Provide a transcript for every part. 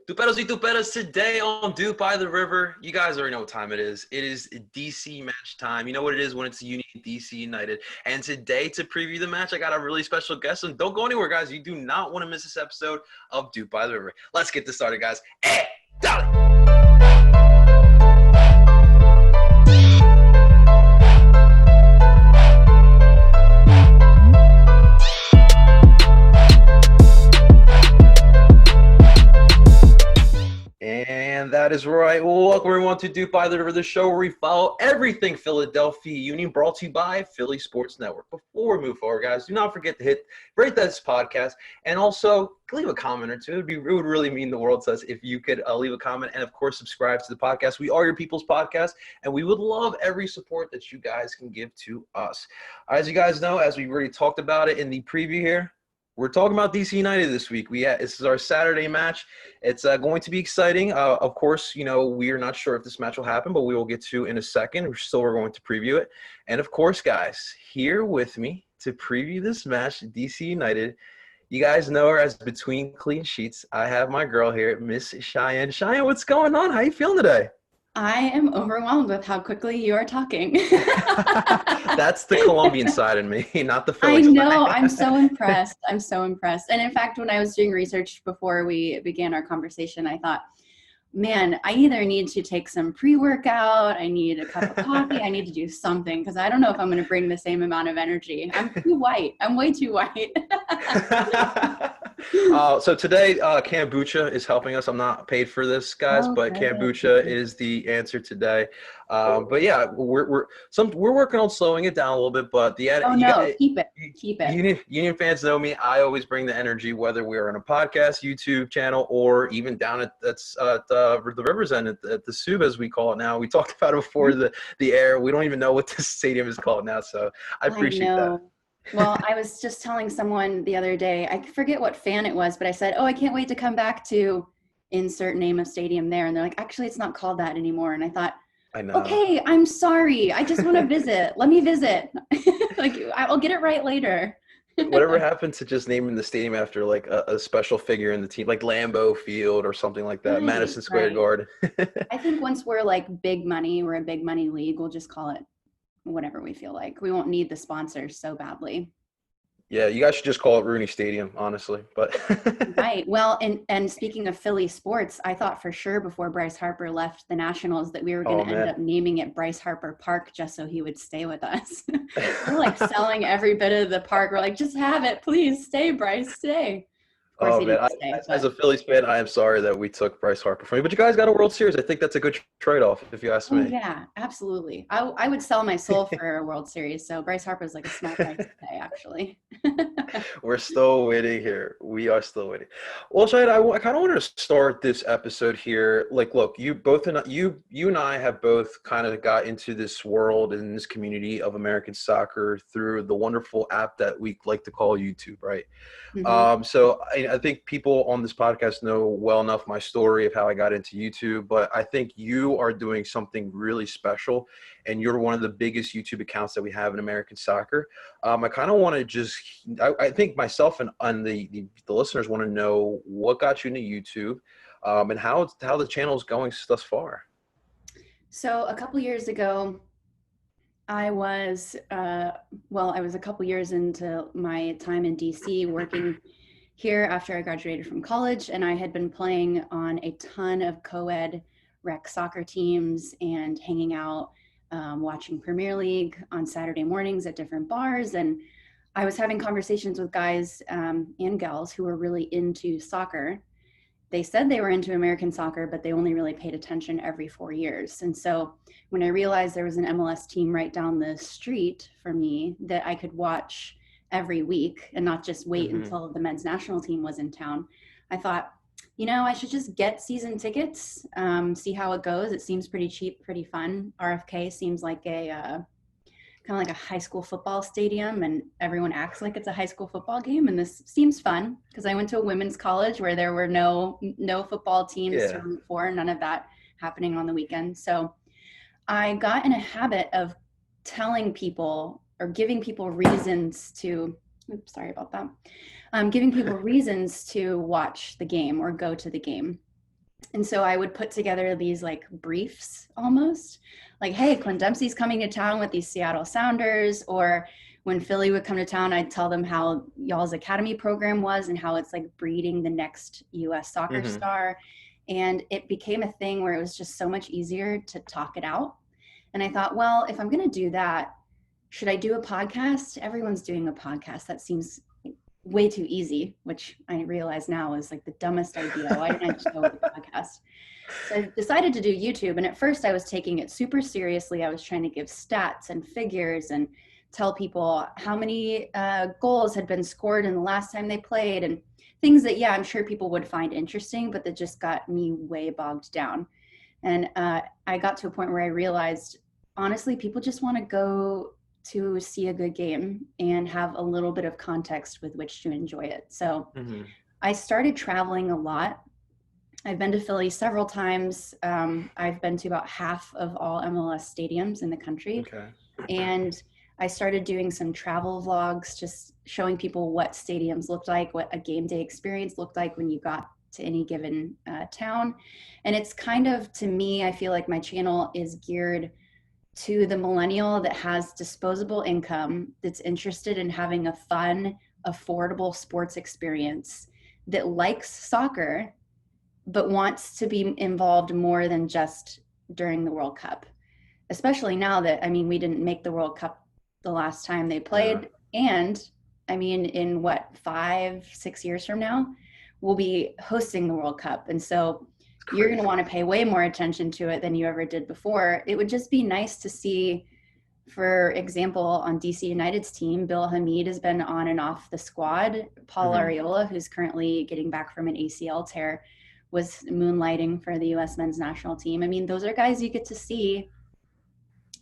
Tuperos y tuperas, today on Dupe by the River. You guys already know what time it is. It is DC match time. You know what it is when it's Union DC United. And today, to preview the match, I got a really special guest. And don't go anywhere, guys. You do not want to miss this episode of Dupe by the River. Let's get this started, guys. Hey, dale! And that is right. Welcome everyone to Dupe by the River, the show where we follow everything Philadelphia Union, brought to you by Philly Sports Network. Before we move forward, guys, do not forget to rate this podcast, and also leave a comment or two. It would really mean the world to us if you could leave a comment, and of course subscribe to the podcast. We are your people's podcast, and we would love every support that you guys can give to us. As you guys know, as we already talked about it in the preview here, we're talking about DC United this week. This is our Saturday match. It's going to be exciting. Of course, you know, we are not sure if this match will happen, but we will get to in a second. We're going to preview it. And of course, guys, here with me to preview this match, DC United, you guys know her as Between Clean Sheets. I have my girl here, Miss Cheyenne. Cheyenne, what's going on? How you feeling today? I am overwhelmed with how quickly you are talking. That's the Colombian side in me, not the Philly side. I know. Side. I'm so impressed. I'm so impressed. And in fact, when I was doing research before we began our conversation, I thought, man, I either need to take some pre-workout, I need a cup of coffee, I need to do something, because I don't know if I'm going to bring the same amount of energy. I'm too white. I'm way too white. So today, kombucha is helping us. I'm not paid for this, guys, but kombucha is the answer today. But yeah, we're working on slowing it down a little bit. But keep it. Union fans know me. I always bring the energy, whether we're on a podcast, YouTube channel, or even down at the Rivers End at the Sub, as we call it now. We talked about it before the air. We don't even know what this stadium is called now, so I appreciate that. Well, I was just telling someone the other day, I forget what fan it was, but I said, I can't wait to come back to insert name of stadium there. And they're like, actually, it's not called that anymore. And I thought, I know. Okay, I'm sorry. I just want to visit. Let me visit. I'll get it right later. Whatever happened to just naming the stadium after like a special figure in the team, like Lambeau Field or something like that, right, Madison Square Garden. I think once we're like big money, we're a big money league, we'll just call it whatever we feel like. We won't need the sponsors so badly. Yeah, you guys should just call it Rooney Stadium, honestly. But right. Well, and speaking of Philly sports, I thought for sure before Bryce Harper left the Nationals that we were going to end up naming it Bryce Harper Park just so he would stay with us. We're like selling every bit of the park. We're like, just have it, please. Stay, Bryce, stay. Of course, he didn't stay, as a Phillies fan, I am sorry that we took Bryce Harper from you. But you guys got a World Series. I think that's a good trade-off, if you ask me. Yeah, absolutely. I would sell my soul for a World Series. So Bryce Harper is like a small price to pay, actually. We're still waiting here. We are still waiting. Well, Shahid, I kind of wanted to start this episode here. Like, look, you and I have both kind of got into this world and this community of American soccer through the wonderful app that we like to call YouTube, right? Mm-hmm. So I think people on this podcast know well enough my story of how I got into YouTube, but I think you are doing something really special, and you're one of the biggest YouTube accounts that we have in American soccer. I kind of want to I think myself and the listeners want to know what got you into YouTube, and how the channel is going thus far. So a couple years ago, I was a couple years into my time in DC working here after I graduated from college, and I had been playing on a ton of co-ed rec soccer teams and hanging out, watching Premier League on Saturday mornings at different bars. And I was having conversations with guys and gals who were really into soccer. They said they were into American soccer, but they only really paid attention every 4 years. And so when I realized there was an MLS team right down the street for me that I could watch every week and not just wait until the men's national team was in town, I thought, I should just get season tickets, see how it goes. It seems pretty cheap, pretty fun. RFK seems like kind of like a high school football stadium, and everyone acts like it's a high school football game. And this seems fun because I went to a women's college where there were no football teams to root for, none of that happening on the weekend. So I got in a habit of telling people or giving people reasons to, giving people reasons to watch the game or go to the game. And so I would put together these like briefs almost like, hey, Clint Dempsey's coming to town with these Seattle Sounders. Or when Philly would come to town, I'd tell them how y'all's academy program was and how it's like breeding the next US soccer Mm-hmm. star. And it became a thing where it was just so much easier to talk it out. And I thought, well, if I'm going to do that, should I do a podcast? Everyone's doing a podcast. That seems way too easy, which I realize now is like the dumbest idea. Why didn't I just go with a podcast? So I decided to do YouTube. And at first I was taking it super seriously. I was trying to give stats and figures and tell people how many goals had been scored in the last time they played, and things that, yeah, I'm sure people would find interesting, but that just got me way bogged down. And I got to a point where I realized, honestly, people just want to go to see a good game and have a little bit of context with which to enjoy it. So Mm-hmm. I started traveling a lot. I've been to Philly several times. I've been to about half of all MLS stadiums in the country. Okay. And I started doing some travel vlogs, just showing people what stadiums looked like, what a game day experience looked like when you got to any given town. And it's kind of, to me, I feel like my channel is geared to the millennial that has disposable income, that's interested in having a fun, affordable sports experience, that likes soccer, but wants to be involved more than just during the World Cup. Especially now that, I mean, we didn't make the World Cup the last time they played. Yeah. And I mean, in what, 5-6 years from now, we'll be hosting the World Cup. And so you're going to want to pay way more attention to it than you ever did before. It would just be nice to see, for example, on DC United's team, Bill Hamid has been on and off the squad. Paul Arriola, who's currently getting back from an ACL tear, was moonlighting for the US men's national team. I mean, those are guys you get to see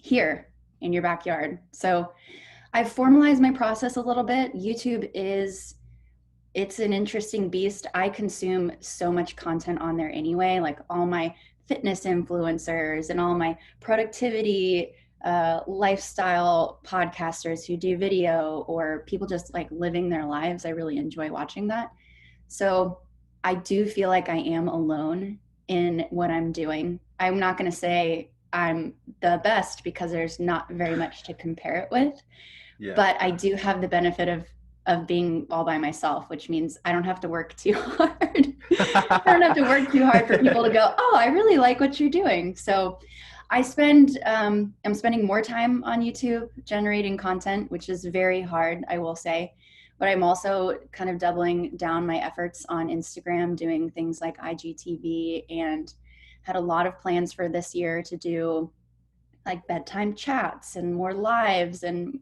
here in your backyard. So I've formalized my process a little bit. YouTube it's an interesting beast. I consume so much content on there anyway, like all my fitness influencers and all my productivity lifestyle podcasters who do video, or people just like living their lives. I really enjoy watching that. So I do feel like I am alone in what I'm doing. I'm not going to say I'm the best because there's not very much to compare it with. Yeah. But I do have the benefit of being all by myself, which means I don't have to work too hard. I don't have to work too hard for people to go, oh, I really like what you're doing. So I'm spending more time on YouTube generating content, which is very hard, I will say. But I'm also kind of doubling down my efforts on Instagram, doing things like IGTV, and had a lot of plans for this year to do like bedtime chats and more lives and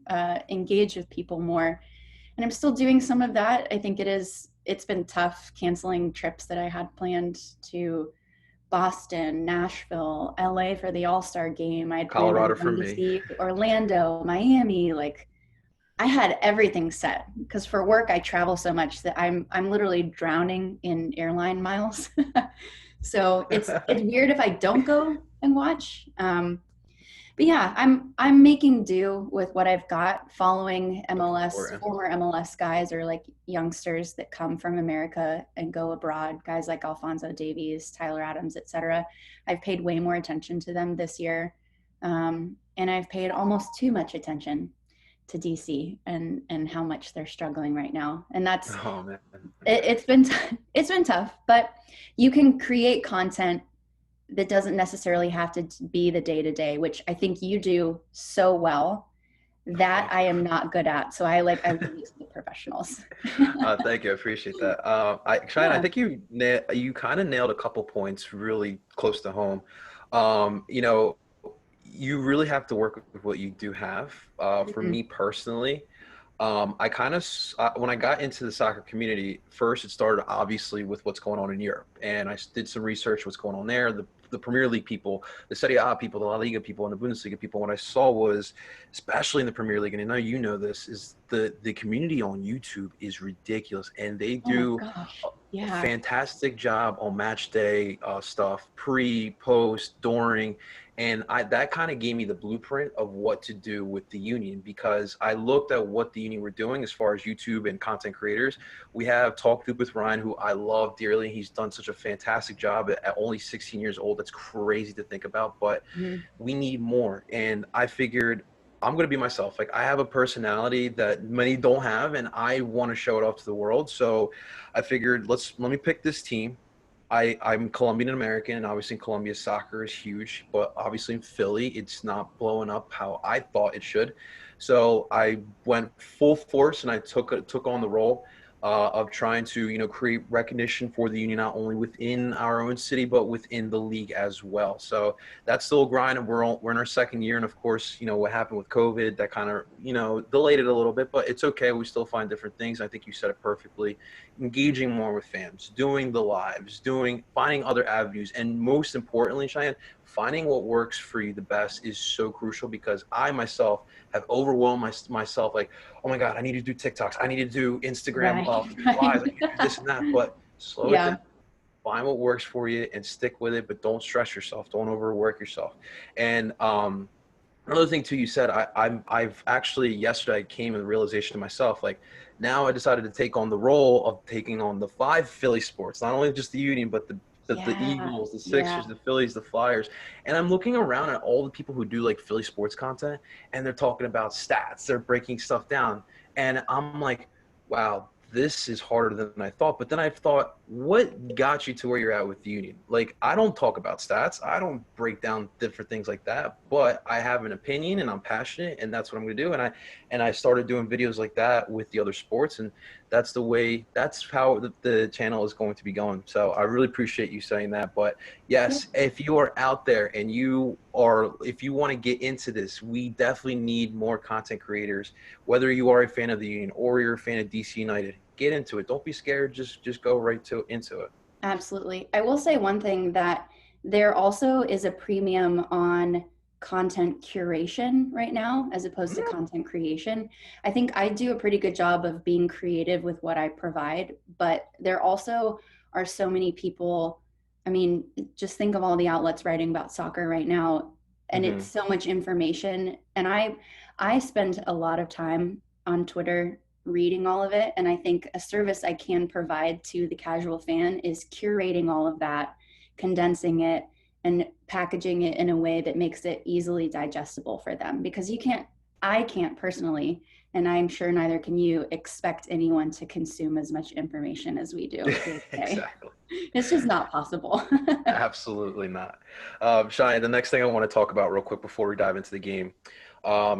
engage with people more. And I'm still doing some of that. I think it's been tough canceling trips that I had planned to Boston, Nashville, LA for the All-Star game. I had Colorado for planned to me. see Orlando, Miami. Like I had everything set because for work I travel so much that I'm literally drowning in airline miles. So it's weird if I don't go and watch. But yeah, I'm making do with what I've got, following MLS, former MLS guys, or like youngsters that come from America and go abroad, guys like Alphonso Davies, Tyler Adams, etc. I've paid way more attention to them this year. And I've paid almost too much attention to DC and how much they're struggling right now. And that's, oh, man. It's been tough, but you can create content that doesn't necessarily have to be the day-to-day, which I think you do so well that I am not good at. So I leave it to the professionals. Thank you. I appreciate that. Cheyenne, I think you kind of nailed a couple points really close to home. You really have to work with what you do have. For me personally, I kind of, when I got into the soccer community, first it started obviously with what's going on in Europe, and I did some research what's going on there. the Premier League people, the Serie A people, the La Liga people, and the Bundesliga people, what I saw was, especially in the Premier League, and I know you know this, is the community on YouTube is ridiculous, and they Oh my do gosh. a Yeah. fantastic job on match day stuff, pre, post, during, and that kind of gave me the blueprint of what to do with the union, because I looked at what the union were doing as far as YouTube and content creators. We have Talk Doop with Ryan, who I love dearly. He's done such a fantastic job at only 16 years old. That's crazy to think about, but Mhm. we need more. And I figured I'm going to be myself. Like, I have a personality that many don't have, and I want to show it off to the world. So I figured, let me pick this team. I'm Colombian American, and obviously in Colombia soccer is huge, but obviously in Philly it's not blowing up how I thought it should. So I went full force, and I took on the role of trying to, create recognition for the union, not only within our own city but within the league as well. So that's still a grind, and we're in our second year, and of course, what happened with COVID, that kind of, delayed it a little bit, but it's okay. We still find different things. I think you said it perfectly. Engaging more with fans, doing the lives, finding other avenues, and most importantly, Cheyenne, finding what works for you the best is so crucial, because I myself have overwhelmed myself, like, oh my God, I need to do TikToks, I need to do Instagram Right. lives, I Right. need to do this and that, but slow it down. Yeah. Find what works for you and stick with it, but don't stress yourself. Don't overwork yourself. And another thing too, you said, I've actually, yesterday I came to the realization to myself, like, now I decided to take on the role of taking on the 5 Philly sports, not only just the Union, but the Yeah. Eagles, the Yeah. Sixers, the Phillies, the Flyers. And I'm looking around at all the people who do like Philly sports content, and they're talking about stats, they're breaking stuff down. And I'm like, wow, this is harder than I thought. But then I thought, what got you to where you're at with the Union? Like, I don't talk about stats, I don't break down different things like that, but I have an opinion and I'm passionate, and that's what I'm going to do. And I started doing videos like that with the other sports, and that's how the channel is going to be going. So I really appreciate you saying that. But Yeah. yes, if you are out there and if you want to get into this, we definitely need more content creators. Whether you are a fan of the Union or you're a fan of DC United, get into it. Don't be scared. Just go right into it. Absolutely. I will say one thing, that there also is a premium on content curation right now as opposed to content creation. I think I do a pretty good job of being creative with what I provide, but there also are so many people. I mean, just think of all the outlets writing about soccer right now, and it's Mm-hmm. so much information. And I spend a lot of time on Twitter reading all of it. And I think a service I can provide to the casual fan is curating all of that, condensing it, and packaging it in a way that makes it easily digestible for them. Because I can't personally, and I'm sure neither can you, expect anyone to consume as much information as we do day to day. Exactly. It's just not possible. Absolutely not. Shai, the next thing I want to talk about real quick before we dive into the game, I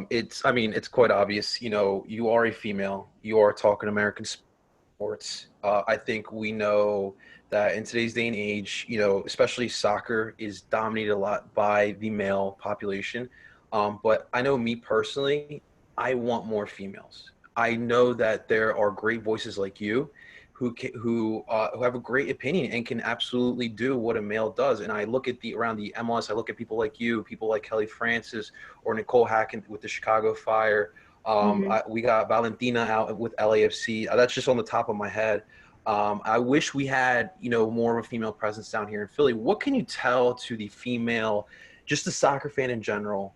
mean, it's quite obvious. You are a female. You are talking American sports. I think we know that in today's day and age, especially soccer is dominated a lot by the male population. But I know me personally, I want more females. I know that there are great voices like you who have a great opinion and can absolutely do what a male does. And I look at around the MLS, I look at people like you, people like Kelly Francis or Nicole Hacken with the Chicago Fire. Mhm. We got Valentina out with LAFC. That's just on the top of my head. I wish we had, more of a female presence down here in Philly. What can you tell to the female, just the soccer fan in general?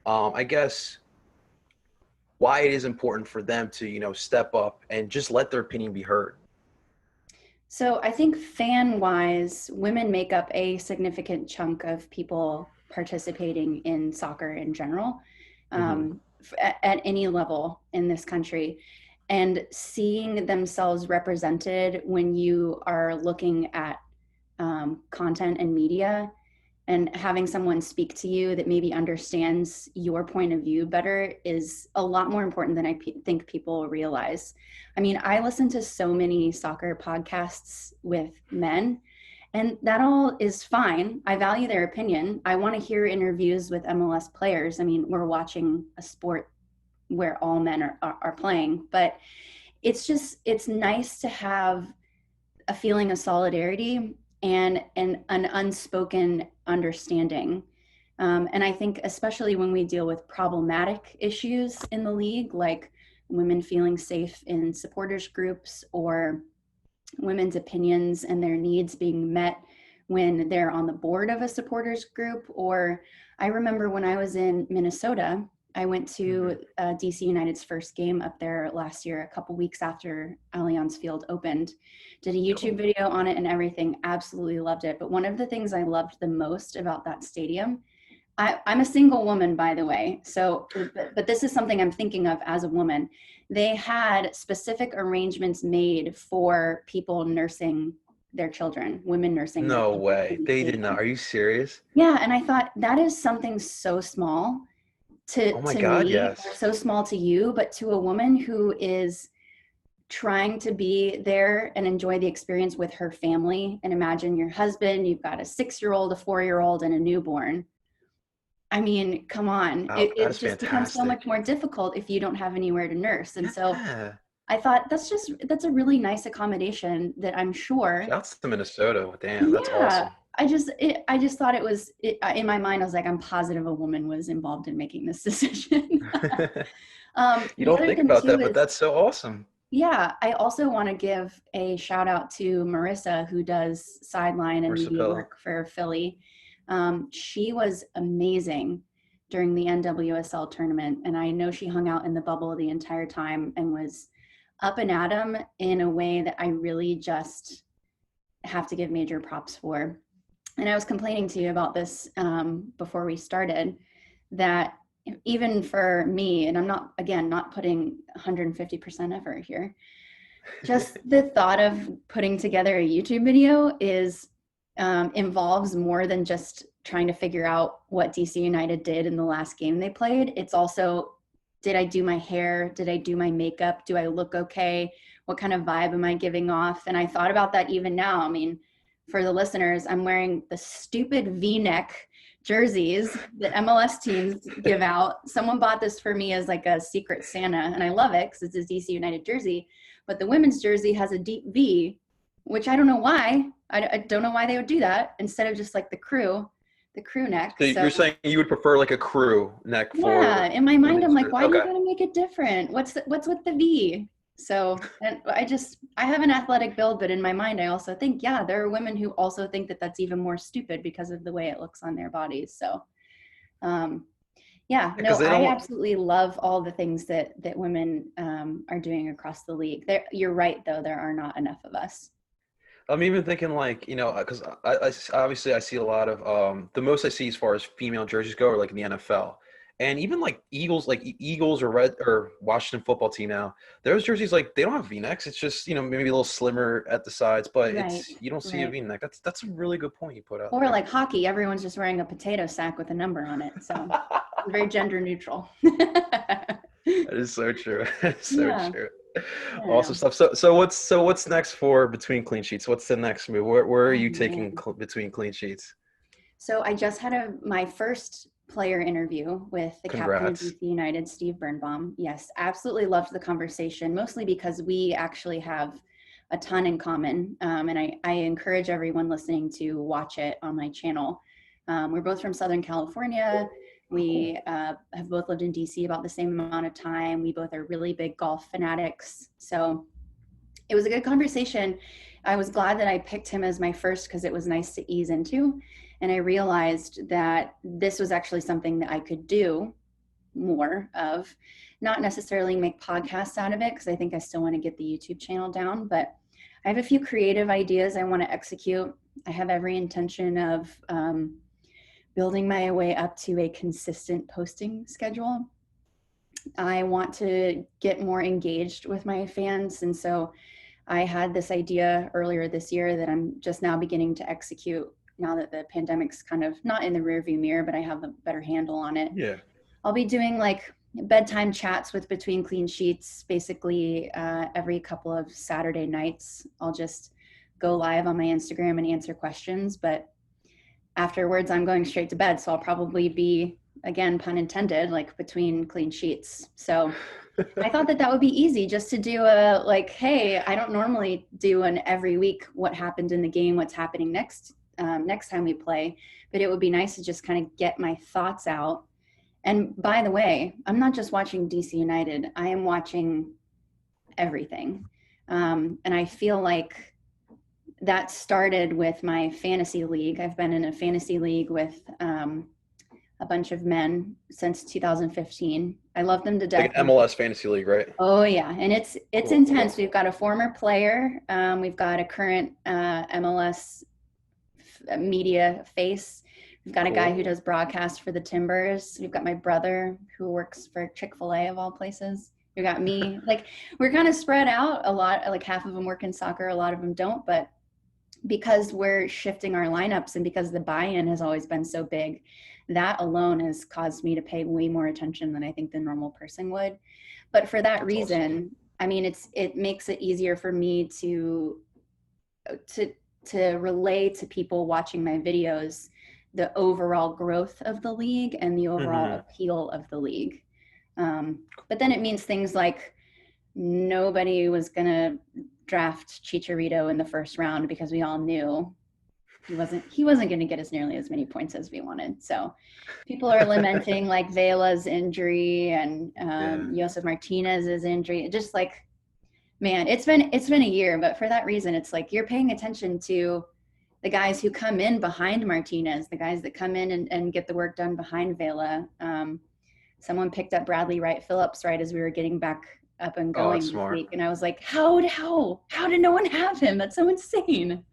I guess why it is important for them to, step up and just let their opinion be heard. So I think fan wise, women make up a significant chunk of people participating in soccer in general, Hmm. at any level in this country. And seeing themselves represented when you are looking at content and media, and having someone speak to you that maybe understands your point of view better is a lot more important than think people realize. I mean, I listen to so many soccer podcasts with men, and that all is fine. I value their opinion. I want to hear interviews with MLS players. I mean, we're watching a sport where all men are playing, but it's nice to have a feeling of solidarity and an unspoken understanding. And I think especially when we deal with problematic issues in the league, like women feeling safe in supporters groups, or women's opinions and their needs being met when they're on the board of a supporters group. Or I remember when I was in Minnesota, I went to DC United's first game up there last year, a couple weeks after Allianz Field opened. Did a YouTube video on it and everything. Absolutely loved it. But one of the things I loved the most about that stadium, I'm a single woman, by the way. So, but this is something I'm thinking of as a woman. They had specific arrangements made for people nursing their children, women nursing their No children. way. They did not. Are you serious? Yeah, and I thought that is something so small Oh my to God, me, yes. or so small to you, but to a woman who is trying to be there and enjoy the experience with her family. And imagine your husband, you've got a 6-year-old, a 4-year-old, and a newborn. I mean, come on, Wow, that it is just becomes so much fantastic. more difficult if you don't have anywhere to nurse. And so Yeah. I thought that's a really nice accommodation that I'm sure. Shouts to Minnesota. Damn, that's Yeah, awesome. I just thought it was, in my mind, I was like, I'm positive a woman was involved in making this decision. You The don't other think thing about too that, but is, that's so awesome. yeah, I also want to give a shout out to Marissa, who does sideline and media Versatile. work for Philly. She was amazing during the NWSL tournament, and I know she hung out in the bubble the entire time and was up and at 'em in a way that I really just have to give major props for. And I was complaining to you about this before we started, that even for me, and I'm not, again, not putting 150% effort here, just the thought of putting together a YouTube video is involves more than just trying to figure out what DC United did in the last game they played. It's also, did I do my hair? Did I do my makeup? Do I look okay? What kind of vibe am I giving off? And I thought about that even now. I mean, for the listeners, I'm wearing the stupid V-neck jerseys that MLS teams give out. Someone bought this for me as like a secret Santa, and I love it because it's a DC United jersey. But the women's jersey has a deep V, which I don't know why. I don't know why they would do that instead of just like the crew neck. So So you're saying you would prefer like a crew neck yeah, for in my mind, I'm women's like, jersey? why do you Okay. gotta make it different? What's with the V? So, and I have an athletic build, but in my mind, I also think, yeah, there are women who also think that that's even more stupid because of the way it looks on their bodies. So, um, yeah, Because no, they I don't. absolutely love all the things that women are doing across the league. You're right, though, there are not enough of us. I'm even thinking like, because obviously I see a lot of the most I see as far as female jerseys go are like in the NFL. And even like Eagles, like Eagles or Red or Washington football team now, those jerseys like they don't have V-necks. It's just, maybe a little slimmer at the sides, but Right, you don't see a right. V-neck. That's a really good point you put out Or there. like hockey, everyone's just wearing a potato sack with a number on it. So very gender neutral. That is so true. So Yeah, true. I don't Awesome know. stuff. So what's next for between clean sheets? What's the next move? Where are Oh you taking man. between clean sheets? So I just had my first player interview with the captain of Congrats. DC United, Steve Birnbaum. Yes, absolutely loved the conversation, mostly because we actually have a ton in common. And I encourage everyone listening to watch it on my channel. We're both from Southern California. Cool. We have both lived in DC about the same amount of time. We both are really big golf fanatics. So it was a good conversation. I was glad that I picked him as my first because it was nice to ease into. And I realized that this was actually something that I could do more of, not necessarily make podcasts out of it, because I think I still want to get the YouTube channel down, but I have a few creative ideas I want to execute. I have every intention of building my way up to a consistent posting schedule. I want to get more engaged with my fans. And so I had this idea earlier this year that I'm just now beginning to execute now that the pandemic's kind of not in the rearview mirror, but I have a better handle on it. Yeah. I'll be doing like bedtime chats with Between Clean Sheets basically every couple of Saturday nights. I'll just go live on my Instagram and answer questions, but afterwards I'm going straight to bed. So I'll probably be again, pun intended, like between clean sheets. So I thought that that would be easy just to do a like, hey, I don't normally do an every week what happened in the game, what's happening next time we play, but it would be nice to just kind of get my thoughts out. And by the way, I'm not just watching DC United, I am watching everything. And I feel like that started with my fantasy league. I've been in a fantasy league with a bunch of men since 2015. I love them to Like death. an MLS fantasy league, right? Oh yeah, and it's Cool. intense. We've got a former player, we've got a current MLS media face. We've got a guy Cool. who does broadcast for the Timbers. We've got my brother who works for Chick-fil-A of all places. We've got me. Like we're kind of spread out a lot. Like half of them work in soccer, a lot of them don't. But because we're shifting our lineups and because the buy-in has always been so big, that alone has caused me to pay way more attention than I think the normal person would. But for that That's reason, awesome. I mean, it makes it easier for me to relay to people watching my videos the overall growth of the league and the overall Hmm. appeal of the league. But then it means things like nobody was going to draft Chicharito in the first round because we all knew he wasn't going to get us nearly as many points as we wanted. So people are lamenting like Vela's injury and Yeah. Josef Martinez's injury. Just like, man, it's been a year, but for that reason, it's like you're paying attention to the guys who come in behind Martinez, the guys that come in and get the work done behind Vela. Someone picked up Bradley Wright Phillips right as we were getting back up and Oh, that's going this smart. week, and I was like, how did no one have him? That's so insane.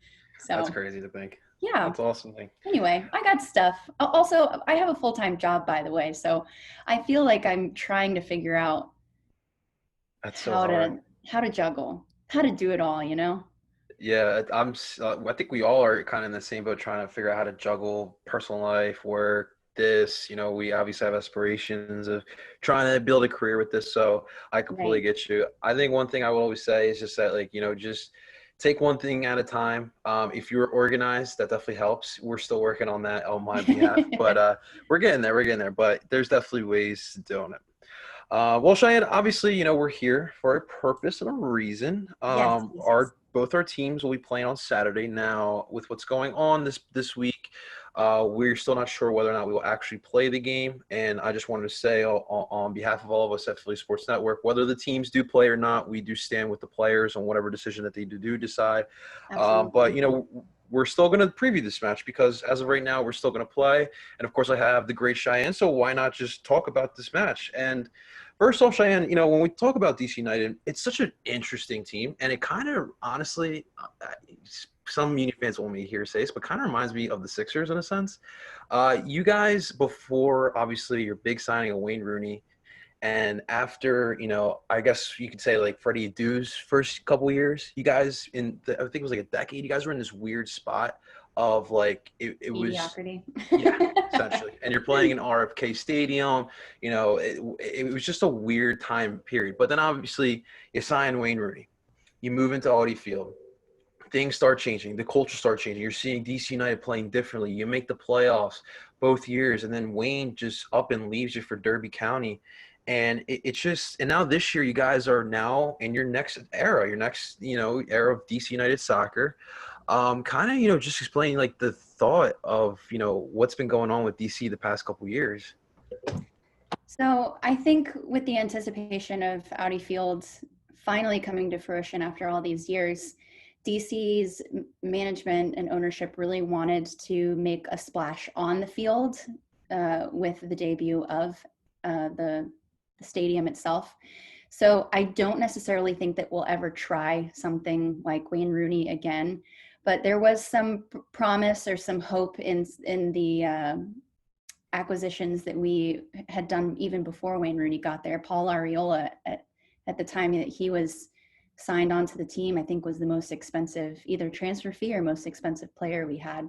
That's So crazy to think. yeah. That's awesome thing. Anyway, I got stuff. Also, I have a full-time job, by the way, so I feel like I'm trying to figure out That's so how hard. to how to juggle, how to do it all, you know? Yeah, I think we all are kind of in the same boat trying to figure out how to juggle personal life, work, this. We obviously have aspirations of trying to build a career with this. So I completely Right. get you. I think one thing I will always say is just that, like, just take one thing at a time. If you're organized, that definitely helps. We're still working on that on my behalf, but we're getting there. We're getting there. But there's definitely ways to do it. Well, Cheyenne, obviously, we're here for a purpose and a reason. Yes, yes, yes. Both our teams will be playing on Saturday. Now, with what's going on this week, we're still not sure whether or not we will actually play the game. And I just wanted to say, on behalf of all of us at Philly Sports Network, whether the teams do play or not, we do stand with the players on whatever decision that they do decide. But Absolutely. we're still going to preview this match because as of right now, we're still going to play. And of course, I have the great Cheyenne. So why not just talk about this match? And first off, Cheyenne, when we talk about DC United, it's such an interesting team, and it kind of, honestly, some Uni fans want me to hear say this, but kind of reminds me of the Sixers in a sense. You guys, before obviously your big signing of Wayne Rooney, and after, I guess you could say like Freddie Adu's first couple years, you guys I think it was like a decade, you guys were in this weird spot of like it was, Mediocrity. yeah, essentially. And you're playing in RFK Stadium. It was just a weird time period. But then obviously you sign Wayne Rooney. You move into Audi Field. Things start changing. The culture starts changing. You're seeing DC United playing differently. You make the playoffs both years, and then Wayne just up and leaves you for Derby County. And it's just, and now this year you guys are now in your next era, era of DC United soccer. Kind of, just explaining like the thought of, what's been going on with DC the past couple years. So I think with the anticipation of Audi Field finally coming to fruition after all these years, DC's management and ownership really wanted to make a splash on the field with the debut of the stadium itself. So I don't necessarily think that we'll ever try something like Wayne Rooney again, but there was some promise or some hope in the acquisitions that we had done even before Wayne Rooney got there. Paul Arriola at the time that he was signed onto the team, I think was the most expensive, either transfer fee or most expensive player we had.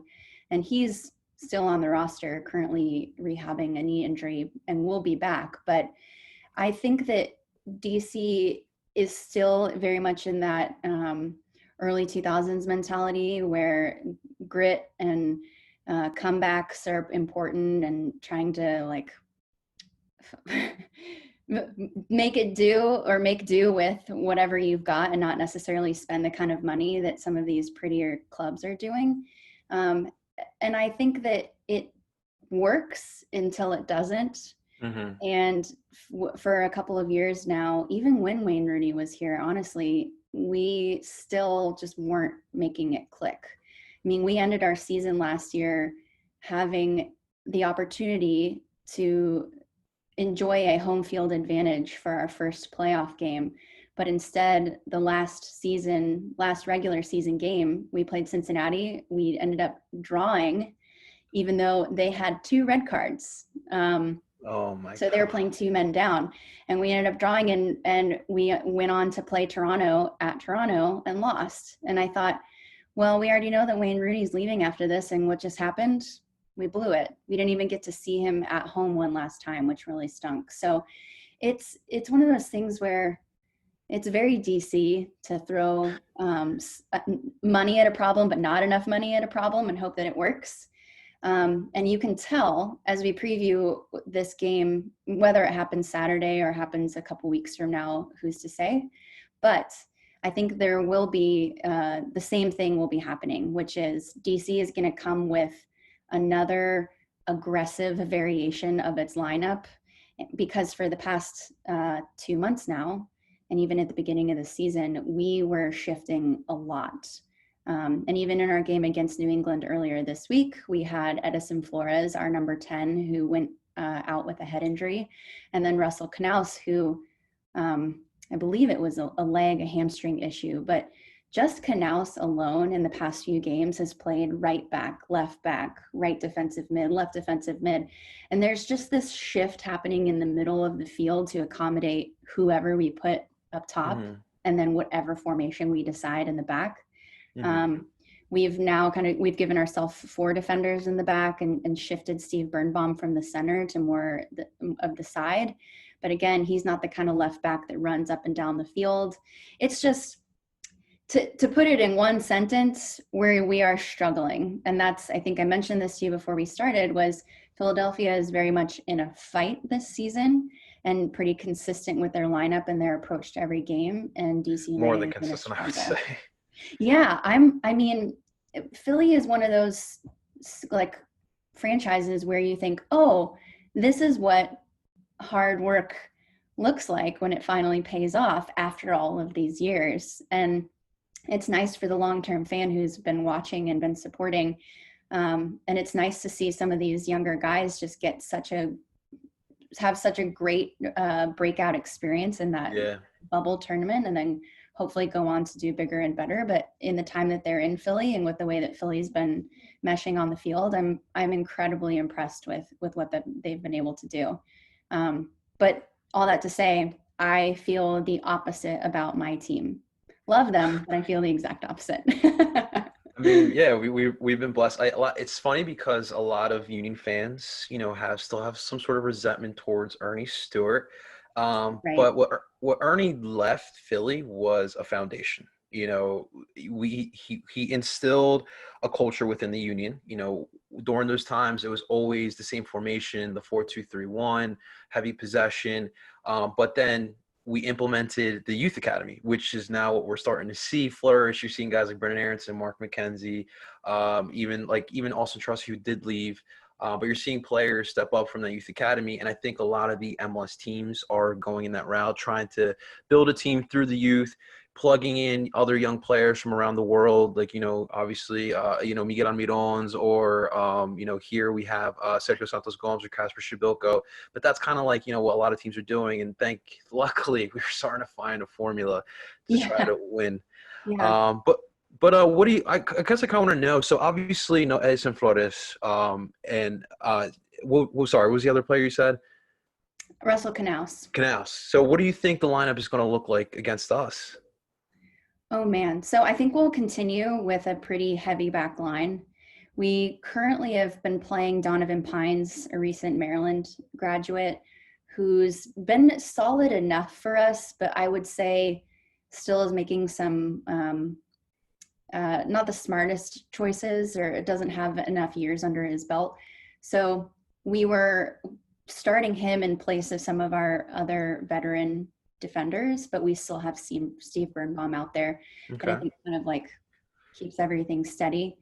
And he's still on the roster, currently rehabbing a knee injury and will be back. But I think that DC is still very much in that early 2000s mentality where grit and comebacks are important and trying to like make it do or make do with whatever you've got and not necessarily spend the kind of money that some of these prettier clubs are doing. And I think that it works until it doesn't. Mm-hmm. And for a couple of years now, even when Wayne Rooney was here, honestly, we still just weren't making it click. I mean, we ended our season last year having the opportunity to enjoy a home field advantage for our first playoff game. But instead, the last regular season game, we played Cincinnati. We ended up drawing, even though they had 2 red cards. Oh my So they were playing 2 men down, and we ended up drawing, and we went on to play Toronto at Toronto and lost. And I thought, well, we already know that Wayne Rooney's leaving after this, and what just happened? We blew it. We didn't even get to see him at home one last time, which really stunk. So it's one of those things where it's very DC to throw money at a problem, but not enough money at a problem and hope that it works. And you can tell as we preview this game, whether it happens Saturday or happens a couple weeks from now, who's to say? But I think there will be the same thing will be happening, which is DC is going to come with another aggressive variation of its lineup, because for the past 2 months now, and even at the beginning of the season, we were shifting a lot. And even in our game against New England earlier this week, we had Edison Flores, our number 10, who went out with a head injury. And then Russell Knaus, who I believe it was a hamstring issue. But just Knaus alone in the past few games has played right back, right defensive mid, left defensive mid. And there's just this shift happening in the middle of the field to accommodate whoever we put up top, mm-hmm. and then whatever formation we decide in the back. Mm-hmm. We've now we've given ourselves 4 defenders in the back and shifted Steve Birnbaum from the center to more of the side. But again, he's not the kind of left back that runs up and down the field. It's just, to put it in one sentence, where we are struggling. And that's, I think I mentioned this to you before we started, was Philadelphia is very much in a fight this season and pretty consistent with their lineup and their approach to every game. And DC more than consistent, I would say. Yeah, I mean, Philly is one of those like franchises where you think, oh, this is what hard work looks like when it finally pays off after all of these years. And it's nice for the long-term fan who's been watching and been supporting. And it's nice to see some of these younger guys just have such a great breakout experience in that bubble tournament, and then hopefully go on to do bigger and better. But in the time that they're in Philly and with the way that Philly's been meshing on the field, I'm incredibly impressed with what they've been able to do. But all that to say, I feel the opposite about my team. Love them, but I feel the exact opposite. I mean, yeah, we've been blessed. It's funny because a lot of Union fans, still have some sort of resentment towards Ernie Stewart. Right. But what Ernie left Philly was a foundation. He instilled a culture within the Union. During those times, it was always the same formation, the 4-2-3-1, heavy possession. But then we implemented the youth academy, which is now what we're starting to see flourish. You're seeing guys like Brendan Aronson, Mark McKenzie, even Austin Truss, who did leave. But you're seeing players step up from the youth academy. And I think a lot of the MLS teams are going in that route, trying to build a team through the youth, plugging in other young players from around the world. Like, obviously, Miguel Almirons, or, here we have Sergio Santos Gomes or Casper Shabilko. But that's kind of like, what a lot of teams are doing. And luckily, we're starting to find a formula to try to win. Yeah. But what do you? I guess I kind of want to know. So obviously, Edison Flores, and sorry, what was the other player you said? Russell Knaus. So what do you think the lineup is going to look like against us? Oh man, so I think we'll continue with a pretty heavy back line. We currently have been playing Donovan Pines, a recent Maryland graduate, who's been solid enough for us, but I would say still is making some. Not the smartest choices, or it doesn't have enough years under his belt. So we were starting him in place of some of our other veteran defenders, but we still have Steve Birnbaum out there that I Okay. think kind of like keeps everything steady.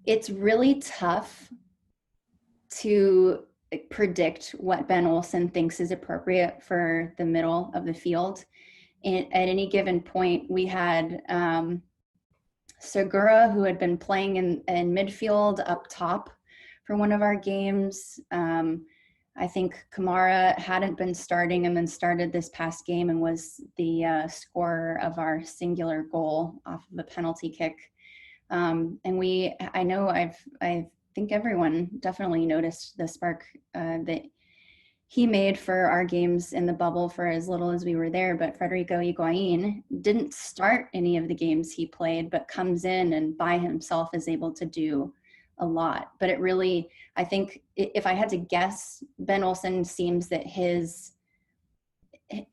It's really tough to predict what Ben Olsen thinks is appropriate for the middle of the field. And at any given point, we had Segura, who had been playing in midfield up top for one of our games. I think Kamara hadn't been starting and then started this past game and was the scorer of our singular goal off of a penalty kick. And I think everyone definitely noticed the spark that he made for our games in the bubble for as little as we were there. But Federico Higuain didn't start any of the games he played, but comes in and by himself is able to do a lot. But it really, I think if I had to guess, Ben Olsen seems that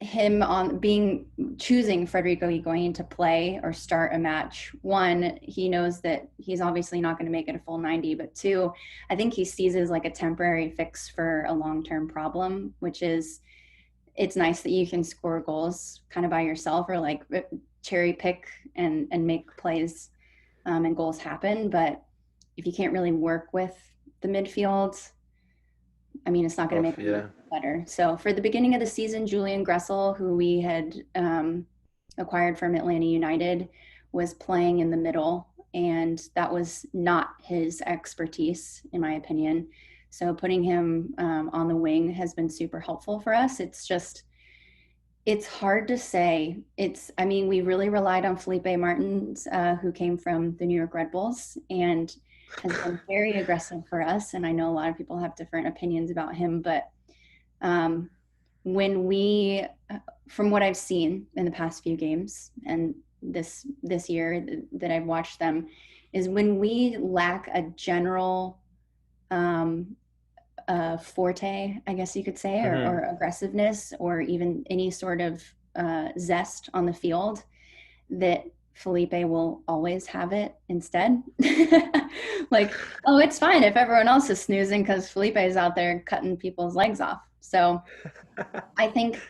him on choosing Federico Higuain to play or start a match. One, he knows that he's obviously not going to make it a full 90, but two, I think he sees it as like a temporary fix for a long-term problem, which is it's nice that you can score goals kind of by yourself or like cherry pick and make plays and goals happen. But if you can't really work with the midfield, I mean, it's not going to make it better. So for the beginning of the season, Julian Gressel, who we had acquired from Atlanta United, was playing in the middle, and that was not his expertise, in my opinion. So putting him on the wing has been super helpful for us. It's hard to say. We really relied on Felipe Martins, who came from the New York Red Bulls, and has been very aggressive for us. And I know a lot of people have different opinions about him, but from what I've seen in the past few games and this year that I've watched them, is when we lack a general forte, I guess you could say, or aggressiveness, or even any sort of zest on the field, that Felipe will always have it instead. Like, oh, it's fine if everyone else is snoozing because Felipe is out there cutting people's legs off. So I think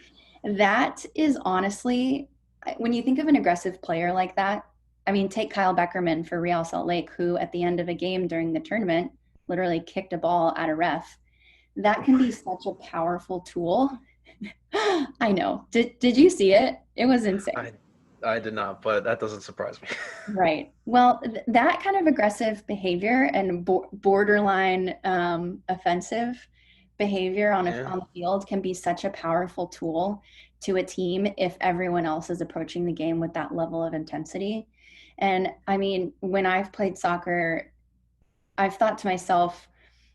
that is honestly, when you think of an aggressive player like that, I mean, take Kyle Beckerman for Real Salt Lake, who at the end of a game during the tournament literally kicked a ball at a ref. That can be such a powerful tool. I know. Did you see it? It was insane. I did not, but that doesn't surprise me. Right. Well, that kind of aggressive behavior and borderline offensive behavior on the field can be such a powerful tool to a team if everyone else is approaching the game with that level of intensity. And I mean, when I've played soccer, I've thought to myself,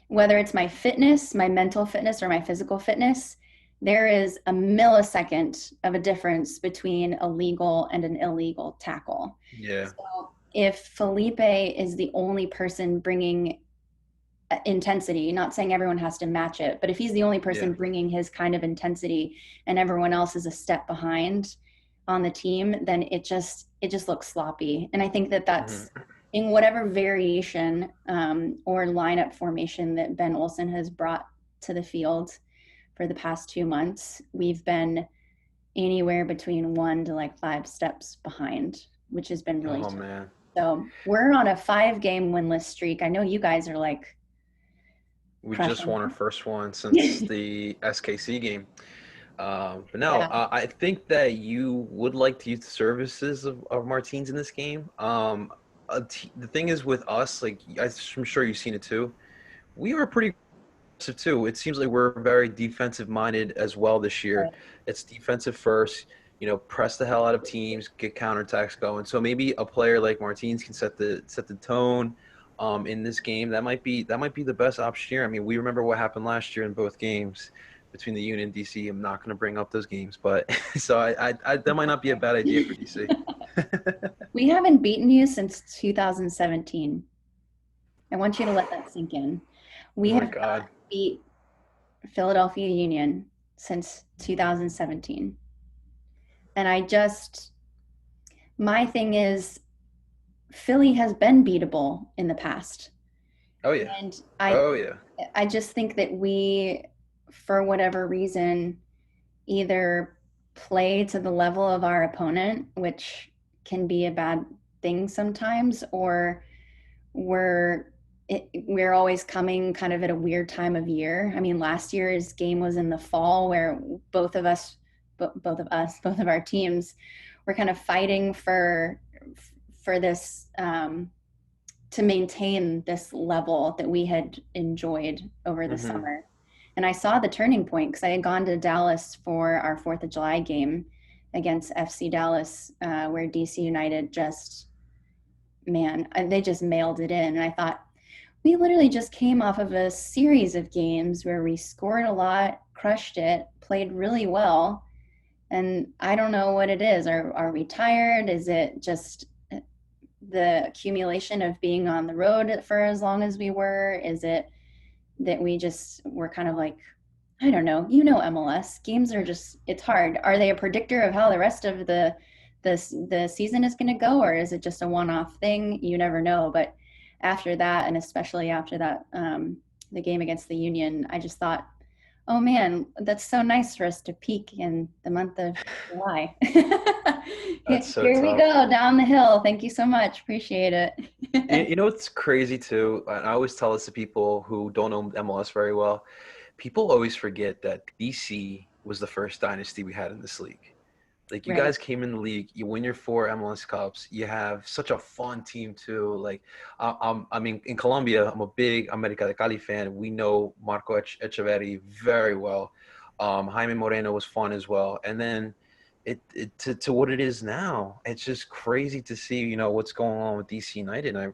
whether it's my fitness, my mental fitness, or my physical fitness, there is a millisecond of a difference between a legal and an illegal tackle. Yeah. So if Felipe is the only person bringing intensity, not saying everyone has to match it, but if he's the only person bringing his kind of intensity and everyone else is a step behind on the team, then it just looks sloppy. And I think that's in whatever variation or lineup formation that Ben Olsen has brought to the field for the past 2 months, we've been anywhere between 1 to 5 steps behind, which has been really tough. Man. So we're on a 5-game winless streak. I know you guys are we just won our first one since the SKC game. But no, I think that you would like to use the services of Martins in this game. The thing is with us, I'm sure you've seen it too, we are pretty aggressive too. It seems like we're very defensive minded as well this year. Right. It's defensive first, press the hell out of teams, get counterattacks going. So maybe a player like Martins can set the tone in this game. That might be the best option here. I mean, we remember what happened last year in both games between the Union and DC. I'm not going to bring up those games, but so I that might not be a bad idea for DC. We haven't beaten you since 2017. I want you to let that sink in. We have not beat Philadelphia Union since 2017. And my thing is, Philly has been beatable in the past. Oh yeah. And I just think that we for whatever reason, either play to the level of our opponent, which can be a bad thing sometimes, or we're we're always coming kind of at a weird time of year. I mean, last year's game was in the fall where both of our teams were kind of fighting for this to maintain this level that we had enjoyed over the Mm-hmm. summer. And I saw the turning point because I had gone to Dallas for our 4th of July game against FC Dallas, where DC United just, man, they just mailed it in. And I thought, we literally just came off of a series of games where we scored a lot, crushed it, played really well. And I don't know what it is. Are we tired? Is it just the accumulation of being on the road for as long as we were? Is it that we just were kind of like, I don't know, MLS games are just, it's hard. Are they a predictor of how the rest of the season is going to go, or is it just a one-off thing? You never know. But after that, and especially after that, the game against the Union, I just thought, oh man, that's so nice for us to peak in the month of July. That's so Here we tough. go down the hill. Thank you so much. Appreciate it. You know what's crazy too? And I always tell this to people who don't know MLS very well. People always forget that DC was the first dynasty we had in this league. Like, you Right. guys came in the league, you win your 4 MLS Cups. You have such a fun team too. Like, I mean, in Colombia, I'm a big America de Cali fan. We know Marco Echeverri very well. Jaime Moreno was fun as well. And then to what it is now, it's just crazy to see, what's going on with DC United. And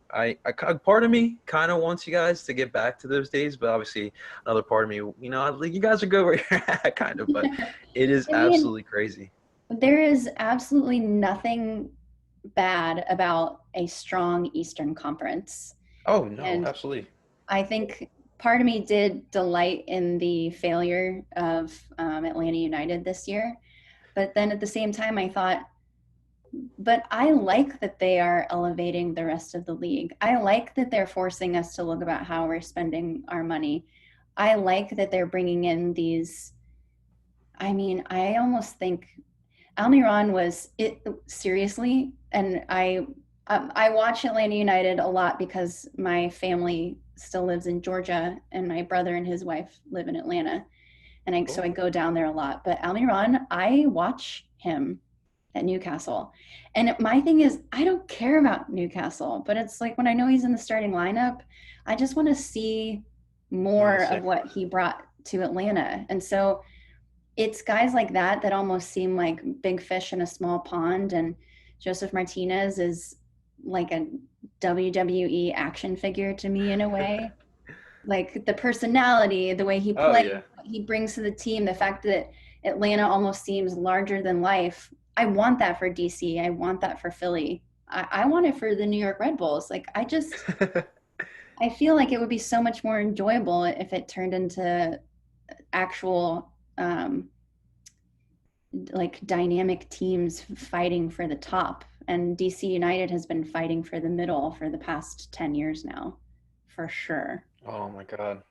part of me kind of wants you guys to get back to those days, but obviously another part of me, like, you guys are good where you're at, kind of. But it is I mean, absolutely crazy. there is absolutely nothing bad about a strong Eastern Conference. Oh no, And absolutely. I think part of me did delight in the failure of Atlanta United this year. But then at the same time, I thought, but I like that they are elevating the rest of the league. I like that they're forcing us to look about how we're spending our money. I like that they're bringing in these. I mean, I almost think Almiron was it seriously, and I watch Atlanta United a lot because my family still lives in Georgia, and my brother and his wife live in Atlanta, and so Cool. I go down there a lot. But Almiron, I watch him at Newcastle, and my thing is, I don't care about Newcastle, but it's like when I know he's in the starting lineup, I just want to see No, more of same. what he brought to Atlanta, and so it's guys like that that almost seem like big fish in a small pond. And Joseph Martinez is like a WWE action figure to me in a way. Like the personality, the way he Oh plays, yeah. what he brings to the team, the fact that Atlanta almost seems larger than life. I want that for DC. I want that for Philly. I want it for the New York Red Bulls. Like I feel like it would be so much more enjoyable if it turned into actual like dynamic teams fighting for the top. And DC United has been fighting for the middle for the past 10 years now, for sure. Oh my God.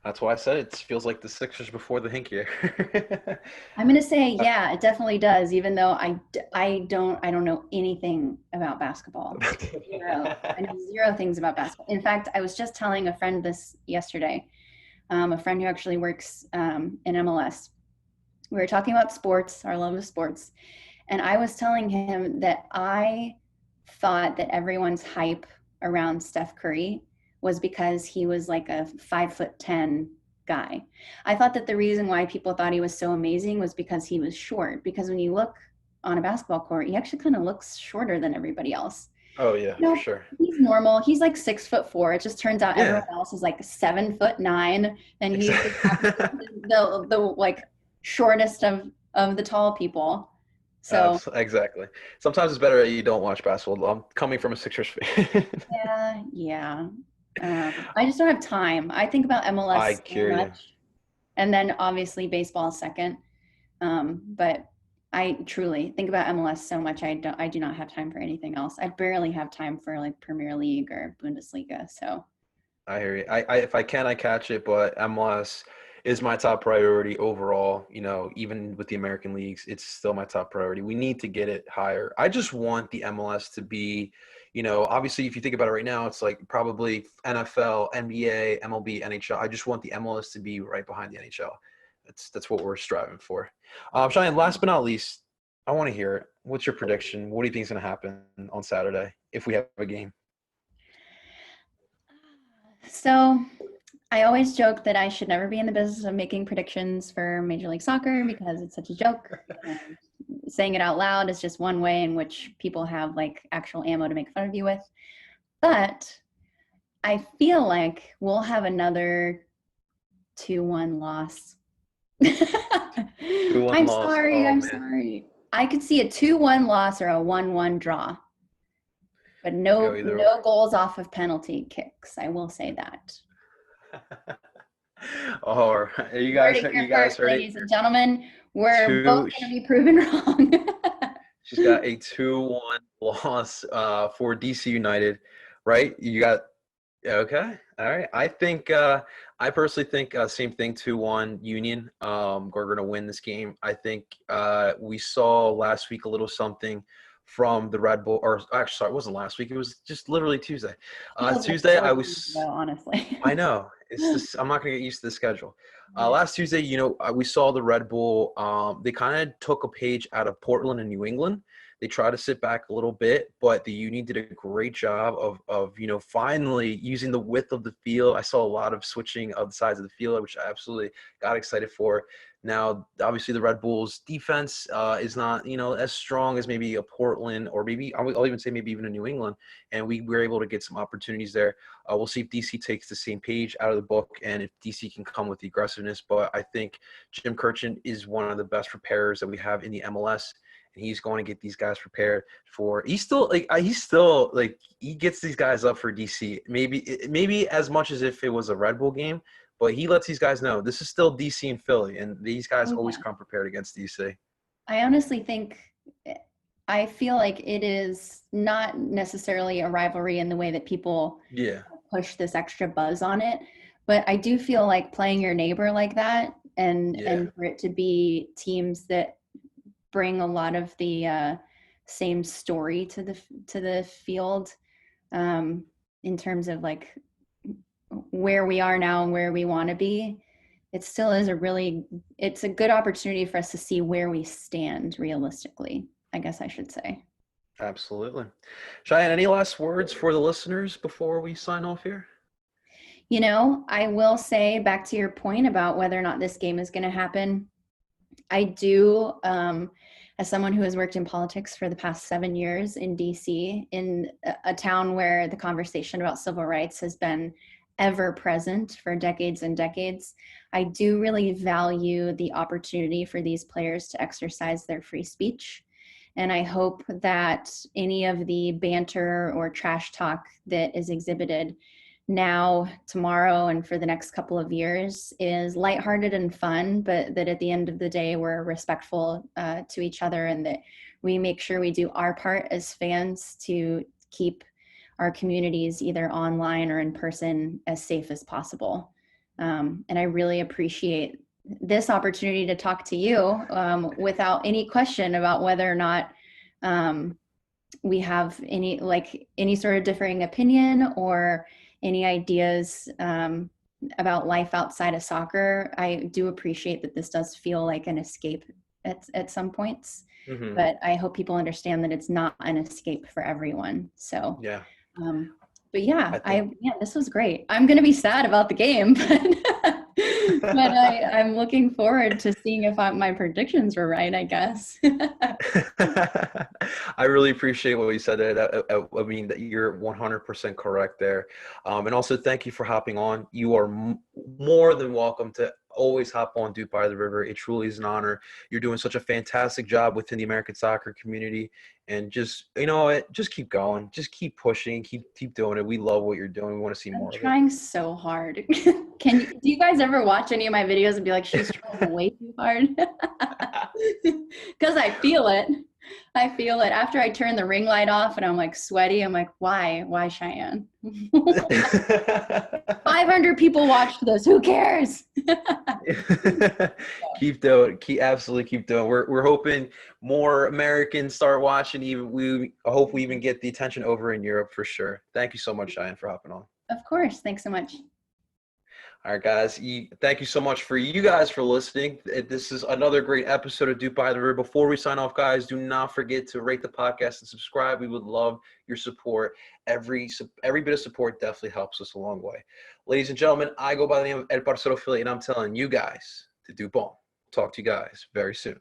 That's why I said it feels like the Sixers before the Hink year. I'm going to say, yeah, it definitely does, even though I don't know anything about basketball. Zero. I know zero things about basketball. In fact, I was just telling a friend this yesterday, a friend who actually works in MLS. We were talking about sports, our love of sports. And I was telling him that I thought that everyone's hype around Steph Curry was because he was like a 5'10" guy. I thought that the reason why people thought he was so amazing was because he was short. Because when you look on a basketball court, he actually kind of looks shorter than everybody else. Oh yeah, You for know, sure. he's normal. He's like 6'4". It just turns out everyone Yeah, else is like 7'9", and he just happens to exactly. be the like shortest of the tall people. So Exactly. Sometimes it's better that you don't watch basketball. I'm coming from a Sixers fan. yeah, yeah. I just don't have time. I think about I MLS so hear you. much, and then obviously baseball second. But I truly think about MLS so much. I do not have time for anything else. I barely have time for like Premier League or Bundesliga. So I hear you. If I can, I catch it, but MLS, is my top priority overall. Even with the American leagues, it's still my top priority. We need to get it higher. I just want the MLS to be, obviously if you think about it right now, it's like probably NFL, NBA, MLB, NHL. I just want the MLS to be right behind the NHL. That's what we're striving for. Cheyenne, last but not least, I want to hear it. What's your prediction? What do you think is going to happen on Saturday if we have a game? So I always joke that I should never be in the business of making predictions for Major League Soccer because it's such a joke. And saying it out loud is just one way in which people have like actual ammo to make fun of you with. But I feel like we'll have another 2-1 loss. 2-1 I'm loss. sorry. Oh, I'm man. sorry. I could see a 2-1 loss or a 1-1 draw. But no goals off of penalty kicks. I will say that. All right. You guys ready? Ladies and gentlemen, we're both going to be proven wrong. She's got a 2-1 loss for DC United, right? You got okay. All right. I personally think same thing, 2-1 Union. We're going to win this game. I think we saw last week a little something from the Red Bull, or actually, sorry, it wasn't last week. It was just literally Tuesday. Tuesday, honestly. I know. I'm not going to get used to the schedule. Last Tuesday, we saw the Red Bull. They kind of took a page out of Portland and New England. They tried to sit back a little bit, but the Union did a great job of finally using the width of the field. I saw a lot of switching of the sides of the field, which I absolutely got excited for. Now, obviously, the Red Bulls' defense is not, as strong as maybe a Portland or maybe I'll even say maybe even a New England, and we were able to get some opportunities there. We'll see if DC takes the same page out of the book and if DC can come with the aggressiveness. But I think Jim Kirchin is one of the best preparers that we have in the MLS. And he's going to get these guys prepared for. He gets these guys up for DC. Maybe as much as if it was a Red Bull game, but he lets these guys know this is still DC and Philly, and these guys always come prepared against DC. I honestly I feel like it is not necessarily a rivalry in the way that people push this extra buzz on it, but I do feel like playing your neighbor like that, and for it to be teams that bring a lot of the same story to the field in terms of like where we are now and where we want to be. It still is it's a good opportunity for us to see where we stand realistically, I guess I should say. Absolutely. Cheyenne, any last words for the listeners before we sign off here? I will say, back to your point about whether or not this game is going to happen, I do, as someone who has worked in politics for the past 7 years in DC, in a town where the conversation about civil rights has been ever present for decades and decades, I do really value the opportunity for these players to exercise their free speech. And I hope that any of the banter or trash talk that is exhibited now, tomorrow, and for the next couple of years is lighthearted and fun, but that at the end of the day, we're respectful to each other, and that we make sure we do our part as fans to keep our communities either online or in person as safe as possible. And I really appreciate this opportunity to talk to you without any question about whether or not we have any sort of differing opinion or any ideas about life outside of soccer. I do appreciate that this does feel like an escape at some points, but I hope people understand that it's not an escape for everyone. So yeah. But yeah, this was great. I'm going to be sad about the game, but I'm looking forward to seeing if my predictions were right, I guess. I really appreciate what you said there. I mean, that you're 100% correct there. And also thank you for hopping on. You are more than welcome to always hop on DOOP by the River. It truly is an honor. You're doing such a fantastic job within the American soccer community. And just, just keep going. Just keep pushing. Keep doing it. We love what you're doing. We want to see more of it. I'm trying so hard. Do you guys ever watch any of my videos and be like, she's trying way too hard? Because I feel it. After I turn the ring light off and I'm like sweaty, I'm like, why Cheyenne? 500 people watched this. Who cares? Keep doing, absolutely keep doing. We're hoping more Americans start watching. Even I hope we even get the attention over in Europe for sure. Thank you so much, Cheyenne, for hopping on. Of course. Thanks so much. All right, guys. Thank you so much for you guys for listening. This is another great episode of Duke by the River. Before we sign off, guys, do not forget to rate the podcast and subscribe. We would love your support. Every bit of support definitely helps us a long way. Ladies and gentlemen, I go by the name of Ed Parcero Philly, and I'm telling you guys to Duke on. Talk to you guys very soon.